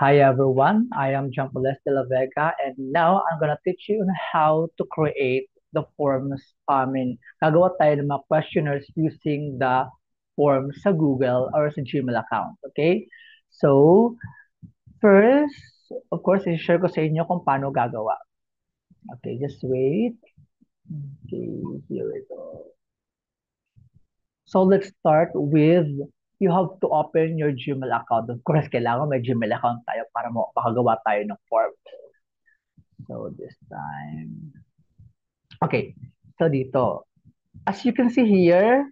Hi everyone, I am John Poles de la Vega and now I'm gonna teach you on how to create the forms. Gagawa tayo ng mga questionnaires using the forms sa Google or sa Gmail account. Okay? So, first, of course, i-share ko sa inyo kung paano gagawa. Okay, just wait. Okay, here we go. So, let's start with you have to open your Gmail account. Of course, kailangan may Gmail account tayo para makagawa tayo ng form. So this time, okay. So dito, as you can see here,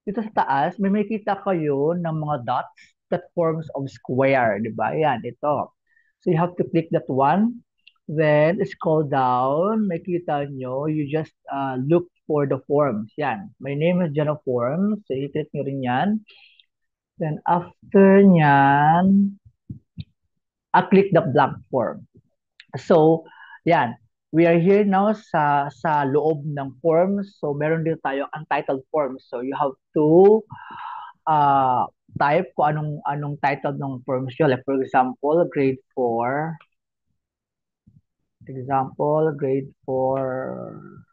dito sa taas, may makikita kayo ng mga dots that forms of square, di ba? Yan, ito. So you have to click that one. Then scroll down, makikita nyo, you just look for the forms. Yan. My name is Jenna Forms. So i-click nyo rin yan. Then after nyan, click the blank form. So, yan. We are here now sa loob ng forms. So, meron din tayo untitled forms. So, you have to uh, type kung anong title ng forms nyo. Like, for example, grade 4. Example, grade 4.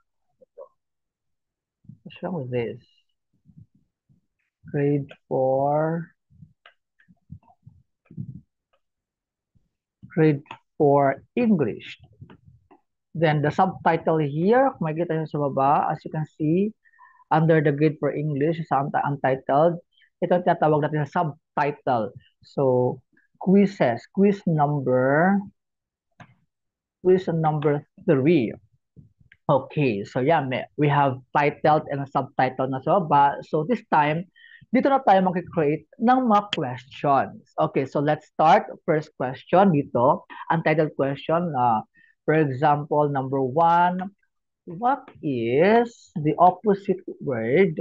What's wrong with this? Grade 4. Grade 4 English. Then, the subtitle here, kung makikita nyo sa baba, as you can see, under the grade for English sa untitled. Ito ang tinatawag natin na subtitle. So, quiz number 3. Okay, so yeah, we have titled and subtitle na sa baba. So this time, dito na tayo mag-create ng mga questions. Okay, so let's start. First question dito, untitled question. For example, number 1, what is the opposite word?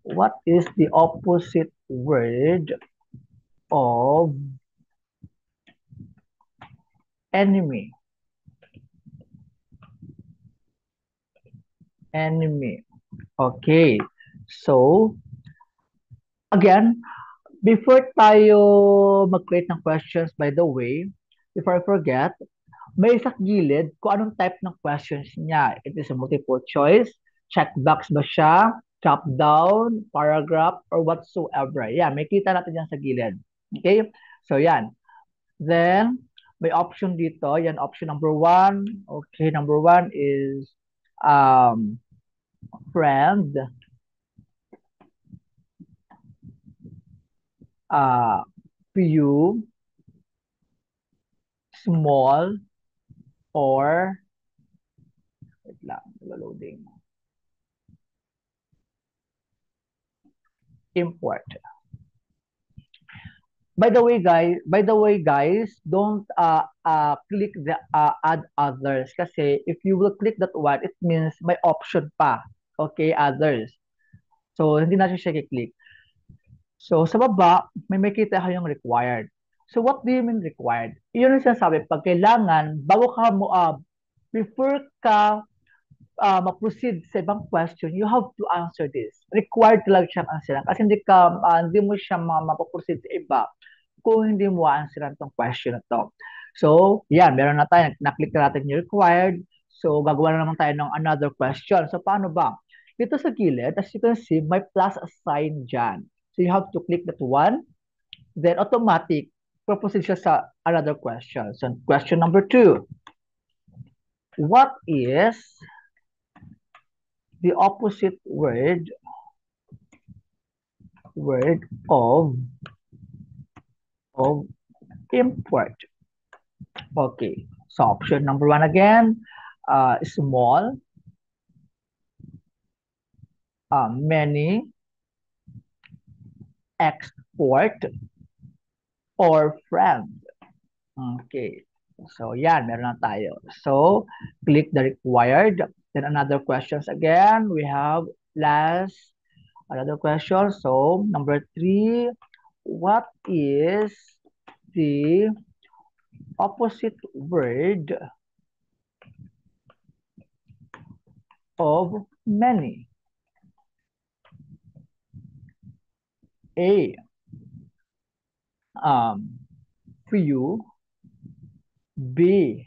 What is the opposite word of enemy? Enemy. Okay. So, again, before tayo mag-create ng questions, by the way, before I forget, may sa gilid kung anong type ng questions niya. It is a multiple choice, checkbox ba siya, top down, paragraph, or whatsoever. Yeah, may kita natin yan sa gilid. Okay? So, yan. Then, may option dito. Yan, option number 1. Okay, number 1 is friend, few, small, or, wait lang, loading, import. By the way, guys, don't click the add others kasi if you will click that one, it means may option pa. Okay, others. So, hindi na siya i-click. So, sa baba, may makita kayong required. So, what do you mean required? Yun ang sinasabi, pag kailangan, before ka ma-proceed sa ibang question, you have to answer this. Required talaga siyang answeran. Kasi hindi mo siya mapaproceed sa iba kung hindi mo answeran tong question na to. So, yan, meron na tayo. Na-click na natin yung required. So, gagawa na naman tayo ng another question. So, paano ba? Dito sa gilid, as you can see, may plus sign dyan. So, you have to click that one. Then, automatic, proceed siya sa another question. So, question number 2. What is the opposite word of import? Okay, so option number 1 again, small, many, export, or friend. Okay, so yan, meron na tayo. So, click the required. Then another questions again. We have last, another question. So, number 3, what is the opposite word of many? A, um, few, B,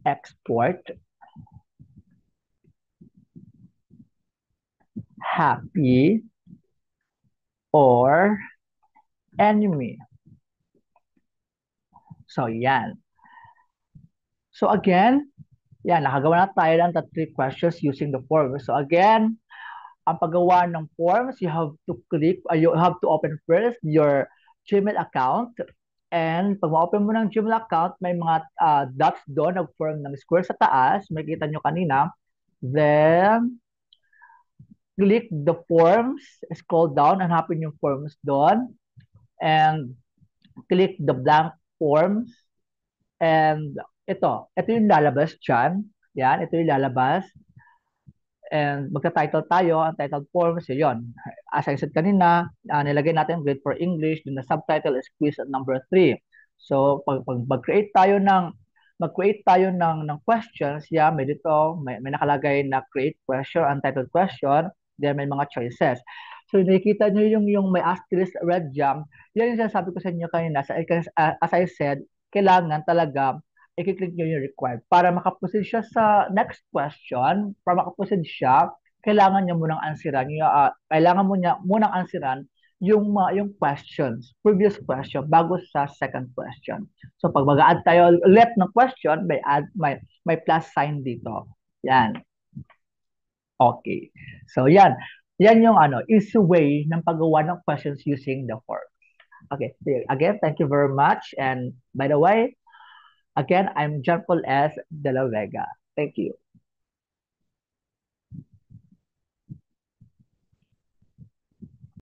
export, happy, or enemy. So, yan. So, again, yan, nakagawa na tayo ng three questions using the form. So, again, ang paggawa ng forms, you have to you have to open first your Gmail account. And pag ma-open mo ng Gmail account, may mga dots doon, nag-form ng square sa taas. Makikita nyo kanina. Then, click the forms, scroll down, hanapin yung forms doon. And click the blank forms. And ito yung lalabas dyan. Yan, ito yung lalabas. And magka-title tayo, ang title forms, yun. As I said kanina, nilagay natin grade for English, then the subtitle is quiz at number 3. So, pag mag-create tayo ng questions, yeah, may nakalagay na create question, untitled question, then may mga choices. So, nakikita nyo yung may asterisk red jam, yan yung sinasabi ko sa inyo kanina, as I said, kailangan talaga i-click nyo yung required. Para makaproceed siya sa next question, para makaproceed siya, kailangan niya munang answeran, kailangan mo niya munang answeran yung questions, previous question, bago sa second question. So, pag mag-add tayo ulit ng question, may plus sign dito. Yan. Okay. So, yan. Yan yung easy way ng paggawa ng questions using the form. Okay. So, again, thank you very much. And by the way, again, I'm John Paul S. De La Vega. Thank you.